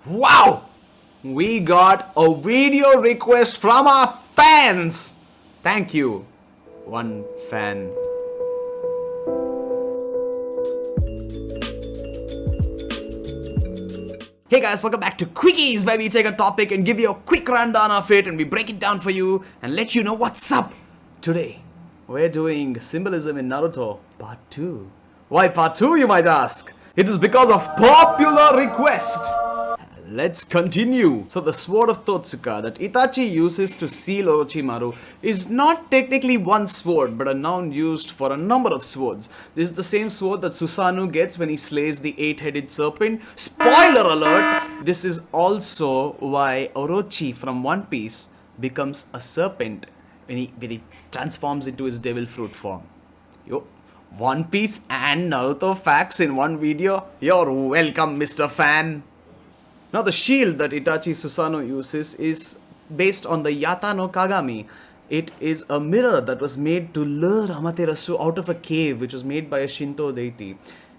Wow! We got a video request from our fans! Thank you, one fan. Hey guys, welcome back to Quickies, where we take a topic and give you a quick rundown of it and we break it down for you and let you know what's up. Today, we're doing Symbolism in Naruto Part 2. Why Part 2, you might ask? It is because of popular request. Let's continue. So the Sword of Totsuka that Itachi uses to seal Orochimaru is not technically one sword but a noun used for a number of swords. This is the same sword that Susanoo gets when he slays the 8-headed serpent. Spoiler alert! This is also why Orochi from One Piece becomes a serpent when he transforms into his devil fruit form. Yo. One Piece and Naruto facts in one video? You're welcome, Mr. Fan. Now the shield that Itachi Susanoo uses is based on the Yata no Kagami. It is a mirror that was made to lure Amaterasu out of a cave which was made by a Shinto deity.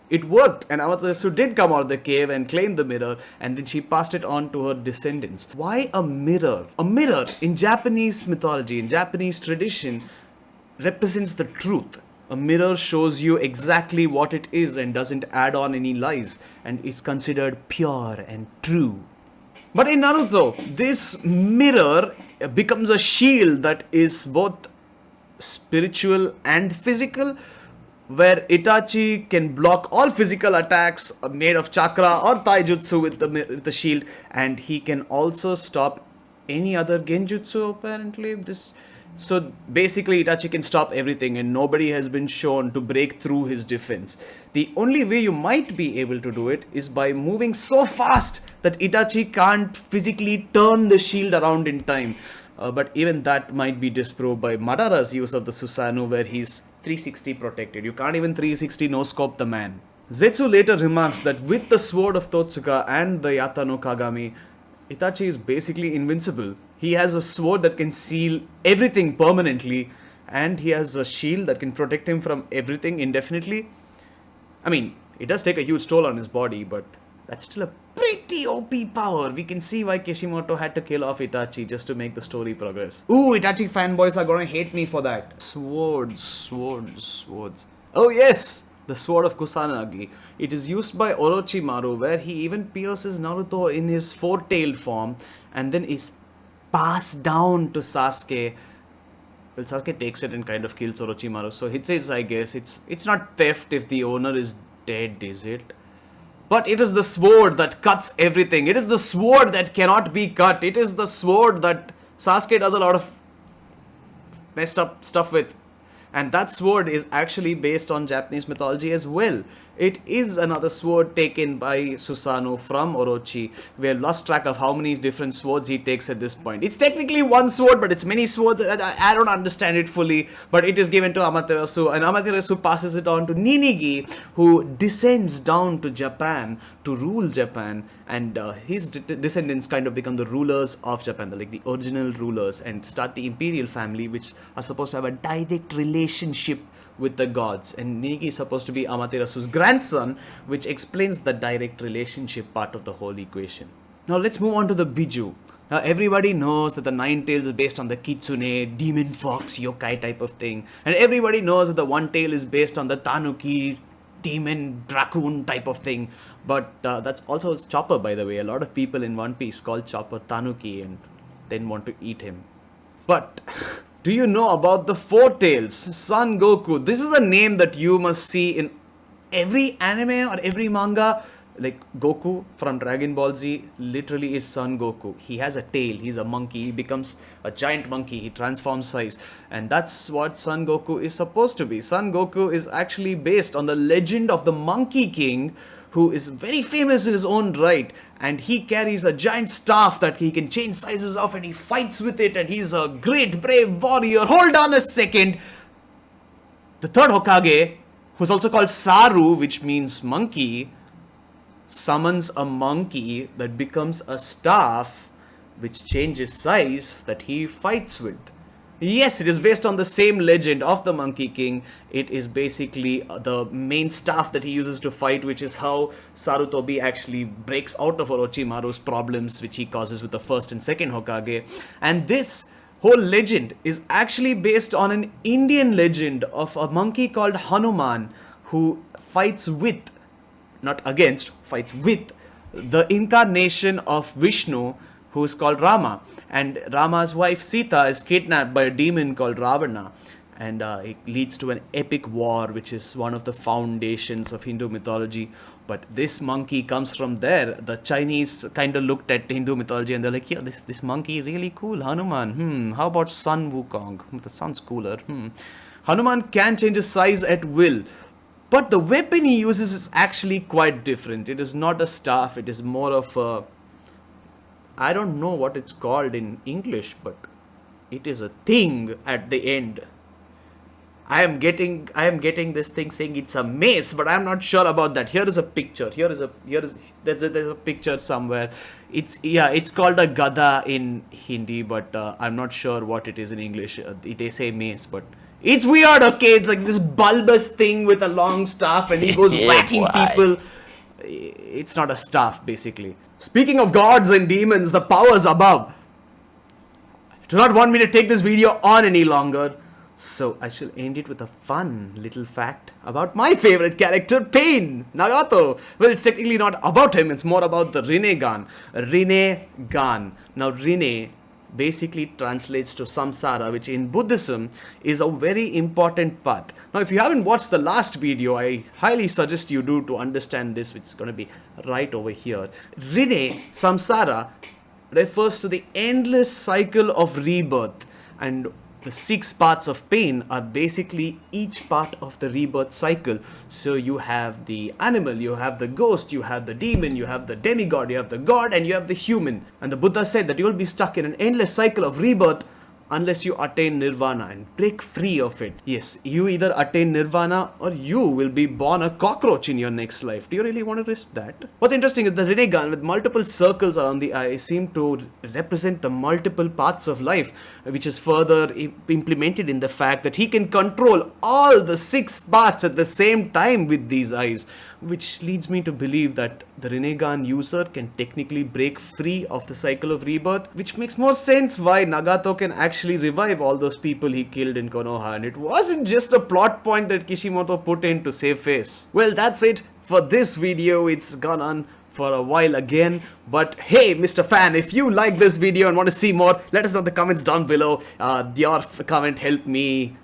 It worked and Amaterasu did come out of the cave and claim the mirror, and then she passed it on to her descendants. Why a mirror? A mirror in Japanese mythology, in Japanese tradition, represents the truth. A mirror shows you exactly what it is and doesn't add on any lies, and is considered pure and true. But in Naruto, this mirror becomes a shield that is both spiritual and physical, where Itachi can block all physical attacks made of chakra or taijutsu with the shield, and he can also stop any other genjutsu apparently. So basically Itachi can stop everything and nobody has been shown to break through his defense. The only way you might be able to do it is by moving so fast that Itachi can't physically turn the shield around in time. But even that might be disproved by Madara's use of the Susanoo, where he's 360 protected. You can't even 360 no scope the man. Zetsu later remarks that with the Sword of Totsuka and the Yata no Kagami, Itachi is basically invincible. He has a sword that can seal everything permanently, and he has a shield that can protect him from everything indefinitely. I mean, it does take a huge toll on his body, but that's still a pretty OP power. We can see why Kishimoto had to kill off Itachi just to make the story progress. Ooh, Itachi fanboys are gonna hate me for that. Swords. Oh yes! The Sword of Kusanagi. It is used by Orochimaru, where he even pierces Naruto in his four-tailed form and then is passed down to Sasuke. Well, Sasuke takes it and kind of kills Orochimaru. So it says, I guess, it's not theft if the owner is dead, is it? But it is the sword that cuts everything. It is the sword that cannot be cut. It is the sword that Sasuke does a lot of messed up stuff with. And that sword is actually based on Japanese mythology as well. It is another sword taken by Susanoo from Orochi. We have lost track of how many different swords he takes at this point. It's technically one sword, but it's many swords. I don't understand it fully, but it is given to Amaterasu, and Amaterasu passes it on to Ninigi, who descends down to Japan to rule Japan, and his descendants kind of become the rulers of Japan, the original rulers, and start the Imperial Family, which are supposed to have a direct relationship with the gods, and Ninigi is supposed to be Amaterasu's grandson, which explains the direct relationship part of the whole equation. Now let's move on to the Bijou. Now everybody knows that the Nine Tails is based on the Kitsune, demon fox, yokai type of thing, and everybody knows that the One Tail is based on the Tanuki, demon raccoon type of thing. But that's also Chopper, by the way. A lot of people in One Piece call Chopper Tanuki and then want to eat him. But do you know about the Four Tails, Son Goku? This is a name that you must see in every anime or every manga. Like Goku from Dragon Ball Z literally is Son Goku. He has a tail, he's a monkey, he becomes a giant monkey, he transforms size. And that's what Son Goku is supposed to be. Son Goku is actually based on the legend of the Monkey King, who is very famous in his own right, and he carries a giant staff that he can change sizes of, and he fights with it, and he's a great brave warrior. Hold on a second. The third Hokage, who's also called Saru, which means monkey, summons a monkey that becomes a staff which changes size that he fights with. Yes, it is based on the same legend of the Monkey King. It is basically the main staff that he uses to fight, which is how Sarutobi actually breaks out of Orochimaru's problems, which he causes with the first and second Hokage. And this whole legend is actually based on an Indian legend of a monkey called Hanuman, who fights with, not against, fights with the incarnation of Vishnu, who is called Rama. And Rama's wife Sita is kidnapped by a demon called Ravana. And it leads to an epic war, which is one of the foundations of Hindu mythology. But this monkey comes from there. The Chinese kind of looked at Hindu mythology and they're like, yeah, this monkey really cool, Hanuman. How about Sun Wukong? That sounds cooler. Hanuman can change his size at will. But the weapon he uses is actually quite different. It is not a staff. It is more of a... I don't know what it's called in English, but it is a thing at the end. I am getting this thing saying it's a mace, but I'm not sure about that. Here is a picture. There's a picture somewhere. It's called a gada in Hindi, but I'm not sure what it is in English. They say mace, but it's weird. Okay, it's like this bulbous thing with a long staff, and he goes whacking people. It's not a staff, basically. Speaking of gods and demons, the powers above do not want me to take this video on any longer, so I shall end it with a fun little fact about my favorite character, Pain, Nagato. Well, it's technically not about him, it's more about the Rinnegan. Rinnegan. Now, Rinne basically translates to samsara, which in Buddhism is a very important path. Now, if you haven't watched the last video, I highly suggest you do to understand this, which is going to be right over here. Rinne, samsara, refers to the endless cycle of rebirth, and the 6 parts of pain are basically each part of the rebirth cycle. So you have the animal, you have the ghost, you have the demon, you have the demigod, you have the god, and you have the human. And the Buddha said that you will be stuck in an endless cycle of rebirth unless you attain nirvana and break free of it. Yes, you either attain nirvana or you will be born a cockroach in your next life. Do you really want to risk that? What's interesting is the Rinnegan with multiple circles around the eye seem to represent the multiple paths of life, which is further implemented in the fact that he can control all the 6 paths at the same time with these eyes, which leads me to believe that the Rinnegan user can technically break free of the cycle of rebirth, which makes more sense why Nagato can actually revive all those people he killed in Konoha, and it wasn't just a plot point that Kishimoto put in to save face. Well, that's it for this video. It's gone on for a while again, but hey, Mr. Fan, if you like this video and want to see more, let us know in the comments down below. Your comment helped me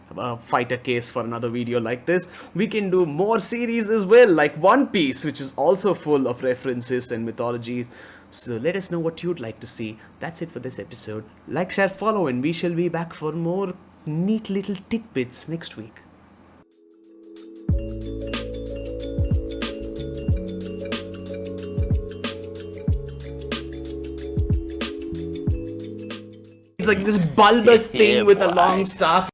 fight a case for another video like this. We can do more series as well, like One Piece, which is also full of references and mythologies. So let us know what you'd like to see. That's it for this episode. Like, share, follow, and we shall be back for more neat little tidbits next week. It's like this bulbous thing with a long staff.